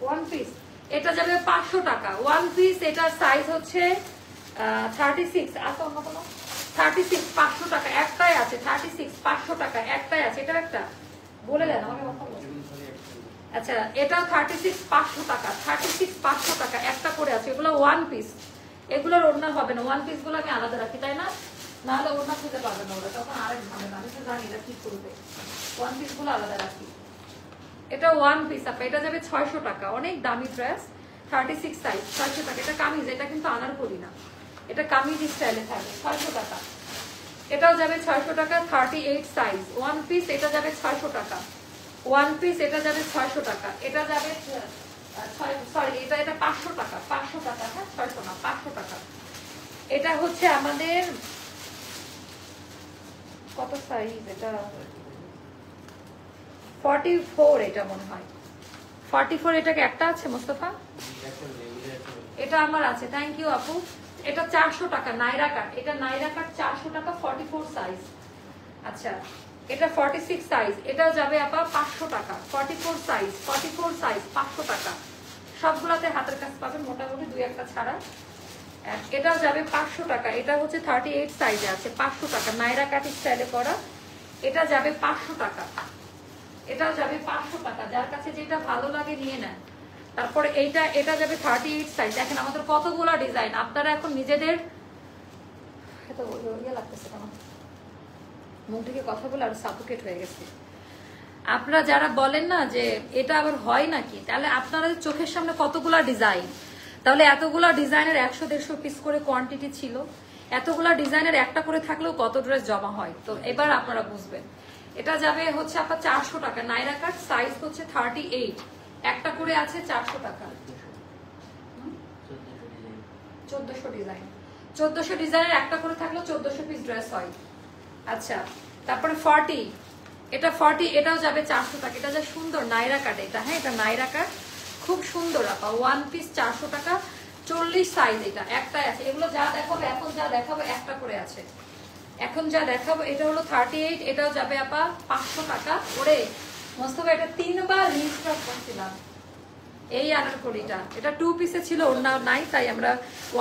ওয়ান পিস এটা যাবে 500 টাকা। ওয়ান পিস, এটার সাইজ হচ্ছে 36 আছে। অন্য কোনো 36 500 টাকা একটাই আছে। 36 500 টাকা একটাই আছে। এটা একটা বলে দেন আমাকে। আচ্ছা, এটাও 36 500 টাকা। 36 500 টাকা একটা করে আছে। এগুলো ওয়ান পিস, এগুলোর ওড়না হবে না। ওয়ান পিস গুলো আমি আলাদা রাখি, তাই না? নাহলে ওড়না খুঁজে পাবে না ওরা, তখন আরেক ভাবে না। আমি তো জানি এটা কি করবে। ওয়ান পিস গুলো আলাদা রাখি। এটা ওয়ান পিস আপা, এটা যাবে 600 টাকা। অনেক দামি ড্রেস। 36 সাইজ 600 টাকা। এটা কামিজ, এটা কিন্তু আনার করি না, এটা কামিজ স্টাইলে থাকে। 600 টাকা। এটাও যাবে 600 টাকা। 38 সাইজ ওয়ান পিস, এটা যাবে 600 টাকা। ওয়ান পিস, এটা যাবে 600 টাকা। এটা যাবে সরি, এটা 500 টাকা। 500 টাকা। হ্যাঁ, 600 না, 500 টাকা। এটা হচ্ছে আমাদের কত সাইজ? এটা 44, এটা মনে হয় 44। এটাকে একটা আছে মোস্তফা? এটা আমার আছে। থ্যাংক ইউ আপু। এটা 400 টাকা নাইরা কাট। এটা নাইরা কাট 400 টাকা। 44 সাইজ। আচ্ছা, এটা 46 সাইজ, এটাও যাবে আপা 500 টাকা। 44 সাইজ, 44 সাইজ 500 টাকা। সবগুলাতে হাতের কাজ পাবেন মোটামুটি, দুই একটা ছাড়া। এটাও যাবে 500 টাকা। এটা হচ্ছে 38 সাইজে আছে, 500 টাকা। নাইরা কাট স্টাইলে করা, এটা যাবে 500 টাকা। এটাও যাবে 500 টাকা। যার কাছে যেটা ভালো লাগে নিয়ে নেন। তারপরে এইটা, এটা যাবে 38 সাইজ। দেখেন আমাদের কতগুলো ডিজাইন। আপনারা এখন নিজেদের ইয়ে লাগতেছে কেন, মুখ থেকে কথা বলে আর সাফোকেট হয়ে গেছে। আপনারা যারা বলেন না যে এটা আবার হয় নাকি, তাহলে আপনারা চোখের সামনে কতগুলা ডিজাইন, তাহলে এতগুলা ডিজাইনের 100-150 পিস করে কোয়ান্টিটি ছিল। এতগুলা ডিজাইনের একটা করে থাকলেও কত ড্রেস জমা হয়। তো এবার আপনারা বুঝবেন। এটা যাবে হচ্ছে আপনার 400 টাকা। নাইরা কাট সাইজ হচ্ছে 38, একটা করে আছে 400 টাকা। 1400 ডিজাইন, 1400 ডিজাইনের একটা করে থাকলেও 1400 পিস ড্রেস হয়। আচ্ছা, তারপরে 40, এটা 40, এটাও যাবে 400 টাকা। এটা যা সুন্দর নাইরা কাট এটা। হ্যাঁ, এটা নাইরা কাট, খুব সুন্দর আপা। ওয়ান পিস 400 টাকা। 40 সাইজ, এটা একটাই আছে। এগুলো যা দেখাবো এখন, যা দেখাবো একটা করে আছে এখন যা দেখাবো। এটা হলো 38, এটাও যাবে আপা 500 টাকা। ওরে মোস্তফা, এটা 3 বার রিস্টক করছিলাম এই আনারকলিটা। এটা 2 পিসে ছিল, অন্য নাই, তাই আমরা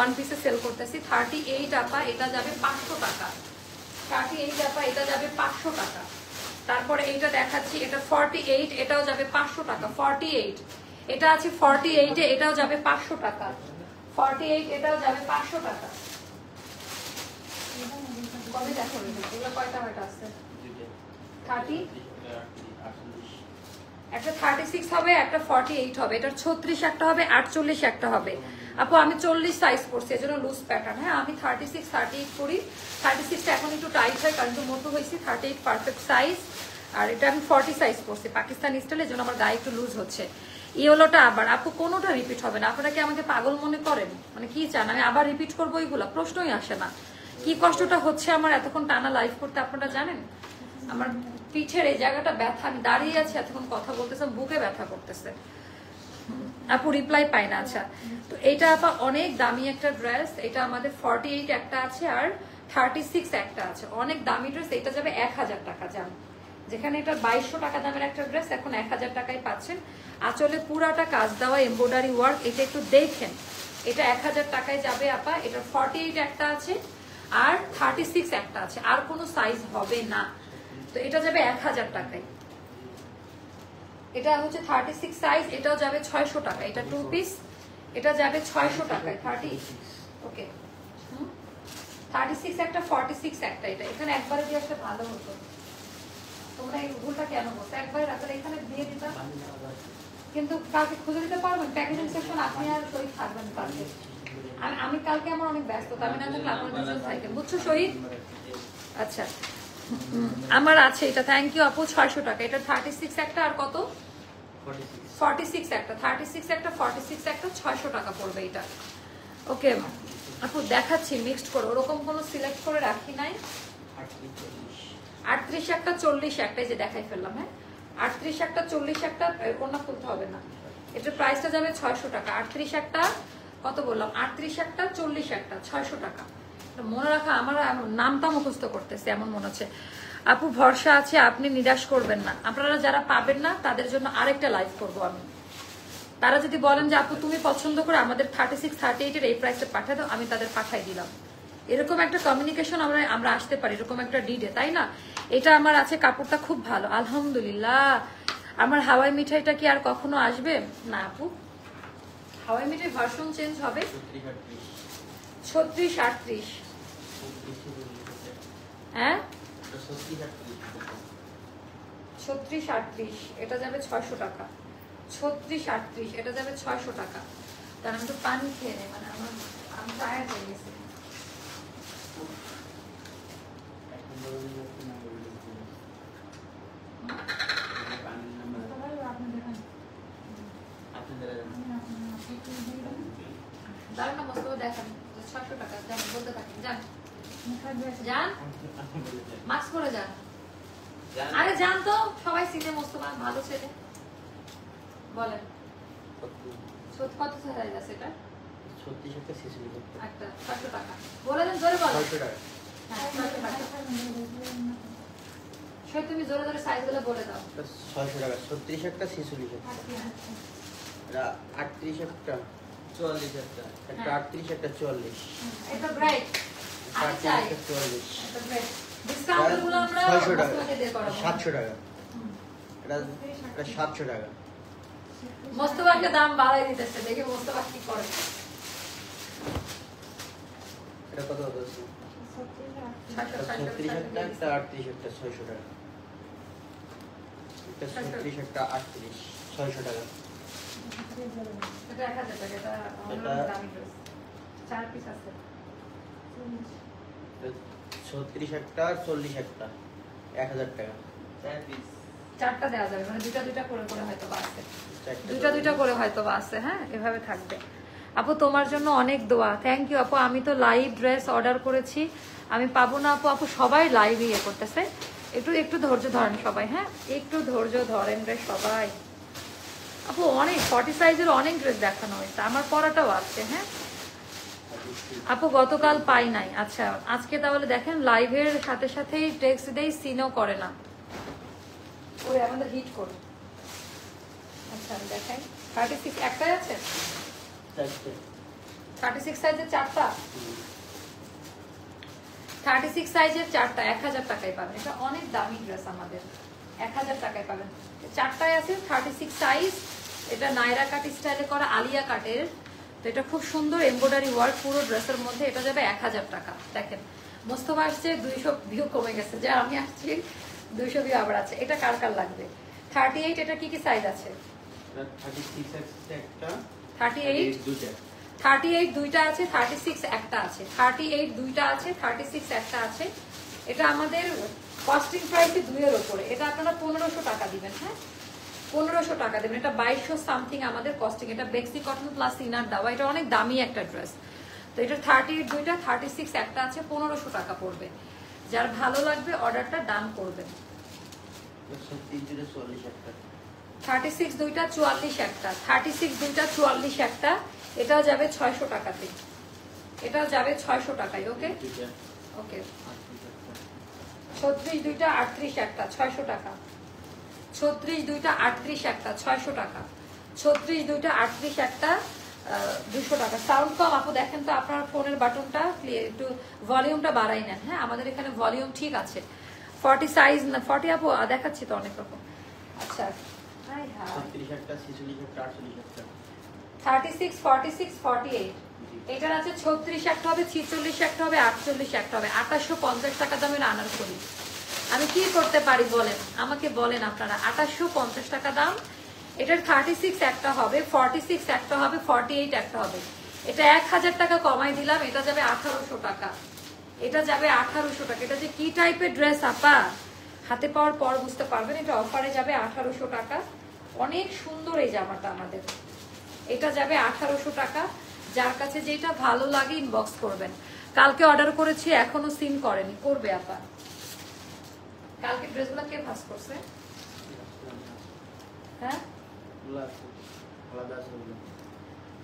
1 পিসে সেল করতেছি। 38 আপা, এটা যাবে 500 টাকা। 38 আপা, এটা যাবে 500 টাকা। তারপরে এইটা দেখাচ্ছি, এটা 48, এটাও যাবে 500 টাকা। 48, এটা আছে 48 এ, এটাও যাবে 500 টাকা। 48 এটাও যাবে 500 টাকা। কবে দেখো এগুলো কয়টা কয়টা আছে? 30, একটা 36 হবে, একটা 48 হবে, এটার 36 একটা হবে, 48 একটা হবে। আপু আমি 40 সাইজ করছি, এজন্য লুজ প্যাটার্ন। হ্যাঁ আমি 36 38 করি। 36টা এখন একটু টাইট হয় কারণ একটু মোটো হয়েছি। 38 পারফেক্ট সাইজ। আর এটা আমি 40 সাইজ করছি পাকিস্তানি স্টাইলে, এজন্য আমার গায়ে একটু লুজ হচ্ছে। ইয়েলোটা আবার আপু কোনোটা রিপিট হবে না। আপনারা কি আমাকে পাগল মনে করেন? মানে কি চান আমি আবার রিপিট করবো? এইগুলা প্রশ্নই আসে না। কি কষ্টটা হচ্ছে আমার এতক্ষণ টানা লাইভ করতে আপনারা জানেন? আমার পিঠের এই জায়গাটা ব্যথা, আমি দাঁড়িয়ে আছি এতক্ষণ কথা বলতেছে, বুকে ব্যথা করতেছে। আপু রিপ্লাই পাই না। আচ্ছা তো এইটা আপা অনেক দামি একটা ড্রেস। এটা আমাদের 48 একটা আছে আর 36 একটা আছে, অনেক দামি ড্রেস। এটা যাবে 1000 টাকা। যান যেখানে এটা 2200 টাকা দামের একটা ড্রেস এখন 1000 টাকায় পাচ্ছেন। আঁচলে পুরাটা কাজ দেওয়া এমব্রয়ডারি ওয়ার্ক, এটা একটু দেখেন। এটা 1000 টাকায় যাবে আপা। এটা 48 একটা আছে আর 36 একটা আছে, আর কোনো সাইজ হবে না। তো এটা যাবে 1000 টাকায়। এটা হচ্ছে 36 সাইজ, এটাও যাবে 600 টাকা। এটা 2 পিস, এটা যাবে 600 টাকায়। 30 ওকে 36 একটা 46 একটা। এটা এখানে একবারে দিয়ে আসলে ভালো হতো। তোমরা এই ভুলটা কেন করছো? একবারে রাখলে এখানে দিয়ে দিতাম, কিন্তু কালকে খুঁজে দিতে পারবেন? প্যাকেজিং সেকশন আপনি আর শহীদ থাকবেন কালকে। আমি কালকে আমার অনেক ব্যস্ত, আমি না থাকলে আপনার দুজন থাকেন, বুঝছো শহীদ? আচ্ছা আমার আছে এটা। থ্যাংক ইউ আপু। 600 টাকা। এটা 36 একটা আর কত? 46 একটা। 36 একটা 46 একটা 600 টাকা পড়বে এটা। ওকে আপু দেখাচ্ছি মিক্সড করে, ওরকম কোনো সিলেক্ট করে রাখি নাই। 38 একটা 40 একটা, এই যে দেখাই ফেললাম। হ্যাঁ 38 একটা 40 একটা, কোনটা খুলতে হবে না। এটার প্রাইসটা যাবে 600 টাকা। 38 একটা কত বললাম? 38 একটা 40 একটা 600 টাকা। মনে রাখা, আমার নামটা মুখস্থ করতেছে এমন মনে হচ্ছে। আপু ভরসা আছে, আপনি নিরাশ করবেন না। আপনারা যারা পাবেন না তাদের জন্য আরেকটা লাইভ করব আমি। তারা যদি বলেন যে আপু তুমি পছন্দ করে আমাদের 36 38 এর এই প্রাইসে পাঠিয়ে দাও, আমি তাদের পাঠাই দিলাম। এরকম একটা কমিউনিকেশন আমরা আসতে পারি, এরকম একটা ডিডে, তাই না? এটা আমার আছে, কাপড়টা খুব ভালো আলহামদুলিল্লাহ। আমার হাওয়াই মিঠাইটা কি আর কখনো আসবে না আপু? হাওয়াই মিঠাই ভার্সন চেঞ্জ হবে। 36 38 হ্যাঁ 36 38 এটা যাবে 600 টাকা। 36 38 এটা যাবে 600 টাকা। কারণ আমি তো পানি খেয়ে নেই, মানে আমি টায়ার্ড হয়ে গেছি। দাঁড়ান না বস্তু দেখেন 600 টাকা। যান বলতে থাকেন, যান যান মাস্ক পরে যান। আরে যান তো সবাই সিনে মোস্তফা ভালো ছেলে। বলেন কত সাইজ আছে এটা? 36 একটা 46 একটা 600 টাকা। বলে দেন জোরে বলেন। 600 টাকা। হ্যাঁ 600 টাকা। সে তুমি জোরে জোরে সাইজগুলো বলে দাও। 600 টাকা। 36 একটা 46 একটা। এটা 38 একটা 44 একটা। একটা 38 একটা 44। এটা ব্রাইট। আমি চাই 44। এটা ব্রাইট। ডিসকাউন্ট গুলো আমরা 600 টাকা। আপনাকে দিয়ে করাবো। 700 টাকা। এটা 700 টাকা। মোস্তফাকে দাম বাড়াই দিতেছে, দেখে মোস্তফা কি করে। এটা কত আছে? 36 একটা 38 একটা 600 টাকা। এটা 36 একটা 38 600 টাকা। এটা 1000 টাকা। এটা আমাদের দামি ড্রেস। 4 পিস আছে। 36 একটা 40 একটা 1000 টাকা। 4 পিস। চারটা দেওয়া যাবে, মানে দুইটা দুইটা করে করে হয়তো আছে। চারটা দুইটা দুইটা করে হয়তো আছে। হ্যাঁ এভাবে থাকবে। আপু তোমার জন্য অনেক দোয়া। থ্যাংক ইউ আপু। আমি তো লাইভ ড্রেস অর্ডার করেছি, আমি পাবো না আপু। আপু সবাই লাইভ ইয়ে করতেছে, একটু একটু ধৈর্য ধরেন সবাই। হ্যাঁ একটু ধৈর্য ধরেন রে সবাই। আপু অনেক 40 সাইজের অনেক ড্রেস দেখানো হয়েছে, আমার পরাটাও আছে। হ্যাঁ আপু গতকাল পাই নাই। আচ্ছা আজকে তাহলে দেখেন লাইভের সাথে সাথেই টেক্সট দেই, সিনও করে না। ওরে আমাদের হিট করুন। আচ্ছা আমি দেখাই। 36 একটাই আছে? 36 সাইজের চারটা। 36 সাইজের চারটা 1000 টাকায় পাবেন। এটা অনেক দামি ড্রেস আমাদের, 1000 টাকায় পাবেন। চারটায় আছে 36 সাইজ এটা নাইরা কাট স্টাইলে করা আলিয়া কাটের। তো এটা খুব সুন্দর এমব্রয়ডারি ওয়ার্ক পুরো ড্রেসের মধ্যে। এটা যাবে 1000 টাকা। দেখেন মোস্তফা আসছে 200 ভিউ কমে গেছে, যা আমি আসছি 200 ভিউ আবার আছে। এটা কার কার লাগবে? 38 এটা কি কি সাইজ আছে? 38 দুইটা আছে, 36 একটা আছে, 38 দুইটা আছে, 36 একটা আছে। এটা আমাদের কস্টিং প্রাইসে 2 এর উপরে। এটা আপনারা 1500 টাকা দিবেন। হ্যাঁ 1500 টাকা দেবেন। এটা 2200 সামথিং আমাদের কস্টিং। এটা বেক্সি কটন প্লাস ইনার দেওয়া। এটা অনেক দামি একটা ড্রেস। তো এটা 38 দুইটা, 36 একটা আছে, 1500 টাকা পড়বে। যার ভালো লাগবে অর্ডারটা ডান করবেন। 36 দুইটা, 44 একটা, 36 দুইটা, 44 একটা। এটাও যাবে 600 টাকাতে। এটাও যাবে 600 টাকায়। ওকে ওকে। 36 দুইটা, 38 একটা, 600 টাকা। 36 দুইটা, 38 একটা, 600 টাকা। 36 দুইটা, 38 একটা, 200 টাকা। সাউন্ড কম আপু, দেখেন তো আপনার ফোনের বাটনটা একটু ভলিউমটা বাড়াই নেন। হ্যাঁ আমাদের এখানে ভলিউম ঠিক আছে। 40 সাইজ না 40 আপু দেখাচ্ছি তো অনেক রকম। আচ্ছা 36, 46, 48। এটার আছে 36 একটা হবে, 46 একটা হবে, 48 একটা হবে। 2850 টাকা দামের আনারকলি। আমি কি করতে পারি বলেন, আমাকে বলেন আপনারা। 2850 টাকা দাম। এটার 36 একটা হবে, 46 একটা হবে, 48 একটা হবে। এটা 1000 টাকা কমাই দিলাম। এটা যাবে 1800 টাকা। এটা যাবে 1800 টাকা। এটা যে কি টাইপের ড্রেস আপা, হাতে পাওয়ার পর বুঝতে পারবেন। এটা অফারে যাবে 1800 টাকা। অনেক সুন্দর এই জামাটা আমাদের। এটা যাবে 1800 টাকা। যার কাছে যেটা ভালো লাগে ইনবক্স করবেন। কালকে অর্ডার করেছি, এখনো সিন করেনি, করবে আপা। কালকে ড্রেসগুলো কে পাস করছে? হ্যাঁ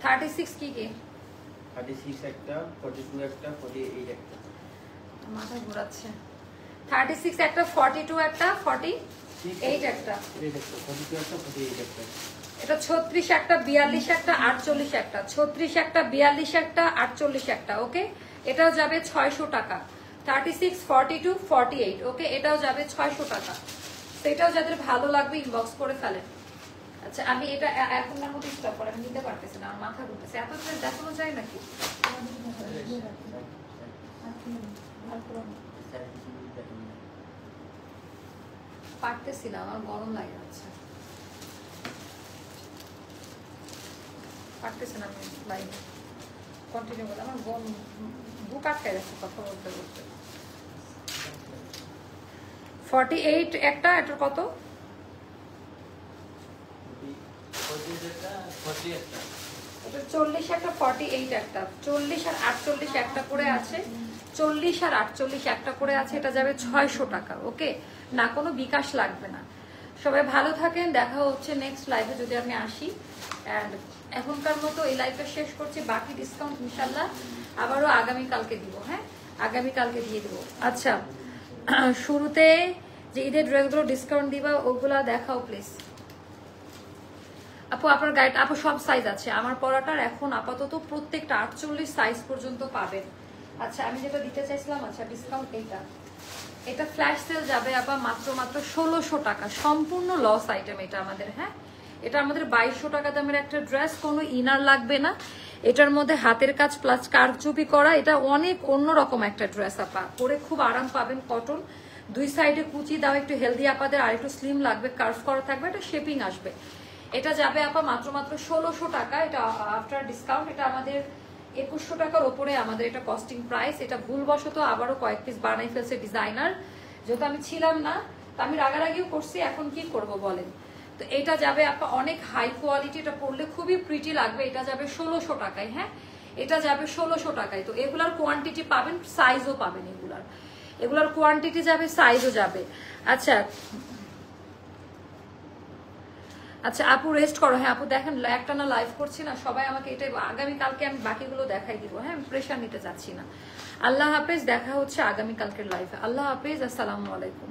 36 কি কি? 36 একটা, 42 একটা, 48 একটা। মাথা ঘোরাচ্ছে। 36 একটা, 42 একটা, 48 একটা। এটা 36 একটা, 42 একটা, 48 একটা। 36 একটা, 42 একটা, 48 একটা। ওকে এটাও যাবে 600 টাকা। 36, 42, 48। ওকে এটাও যাবে 600 টাকা। সেটাও যাদের ভালো লাগবে ইনবক্স করে ফেলেন। আচ্ছা আমি এটা এখন আমার মধ্যে স্টপ করে আমি নিতে পারতেছি না, আমার মাথা ঘুরতেছে। এত ড্রেস দেখানো যায় নাকি? পারতেছি না, আমার গরম লাগে যাচ্ছে। পারতেছি না আমি লাইনে কন্টিনিউ করতে। আমার বুক আটকায় যাচ্ছে কথা বলতে বলতে। 48 একটা, এটার কত? এটা 40 একটা, 48 একটা। 40 আর 48 একটা করে আছে। 40 আর 48 একটা করে আছে। এটা যাবে 600 টাকা। ওকে না কোনো বিকাশ লাগবে না। সবাই ভালো থাকেন। দেখা হচ্ছে নেক্সট লাইভে যদি আমি আসি। অ্যান্ড এখনকার মতো এই লাইভটা শেষ করছি। বাকি ডিসকাউন্ট ইনশাল্লাহ আবারও আগামীকালকে দিব। হ্যাঁ আগামীকালকে দিয়ে দিব। আচ্ছা শুরুতে যে ঈদের ড্রেসগুলো ডিসকাউন্ট দিবা ওগুলা দেখাও প্লিজ আপু। আপনার গাইড আপু সব সাইজ আছে আমার পরাটার। এখন আপাতত প্রত্যেকটা 48 সাইজ পর্যন্ত পাবেন। আচ্ছা আমি যেটা দিতে চাইছিলাম, আচ্ছা ডিসকাউন্ট এটা ফ্ল্যাশ সেল যাবে আপা মাত্র 1600 টাকা। সম্পূর্ণ লস আইটেম এটা আমাদের। হ্যাঁ এটা আমাদের 2200 টাকা দামের একটা ড্রেস। কোনো ইনার লাগবে না। এটার মধ্যে হাতের কাজ প্লাস কারচুপি করা। এটা অনেক অন্যরকম একটা ড্রেস আপা, পরে খুব আরাম পাবেন। কটন, দুই সাইডে কুচি দাও, একটু হেলদি আপাদের, আর একটু স্লিম লাগবে, কার্ভ করা থাকবে, এটা শেপিং আসবে। এটা যাবে আপা মাত্র 1600 টাকা। এটা আফটার ডিসকাউন্ট। এটা আমাদের 2100 টাকার ওপরে আমাদের এটা কস্টিং প্রাইস। এটা ভুলবশত আবারও কয়েক পিস বানাই ফেলছে ডিজাইনার, যেহেতু আমি ছিলাম না তো আমি রাগারাগিও করছি। এখন কি করব বলেন। তো এটা যাবে আপা অনেক হাই কোয়ালিটি। এটা পরলে খুবই প্রিটি লাগবে। এটা যাবে 1600 টাকায়। হ্যাঁ এটা যাবে 1600 টাকায়। তো এগুলার কোয়ান্টিটি পাবেন, সাইজও পাবেন। এগুলার কোয়ান্টিটি যাবে, সাইজও যাবে। আচ্ছা আচ্ছা আপু রেস্ট করো। হ্যাঁ আপু দেখেন একটা না লাইভ করছি না, সবাই আমাকে এটা আগামীকালকে আমি বাকিগুলো দেখাই দিব। হ্যাঁ আমি প্রেশার নিতে চাচ্ছি না। আল্লাহ হাফেজ, দেখা হচ্ছে আগামীকালকের লাইভে। আল্লাহ হাফেজ, আসসালামু আলাইকুম।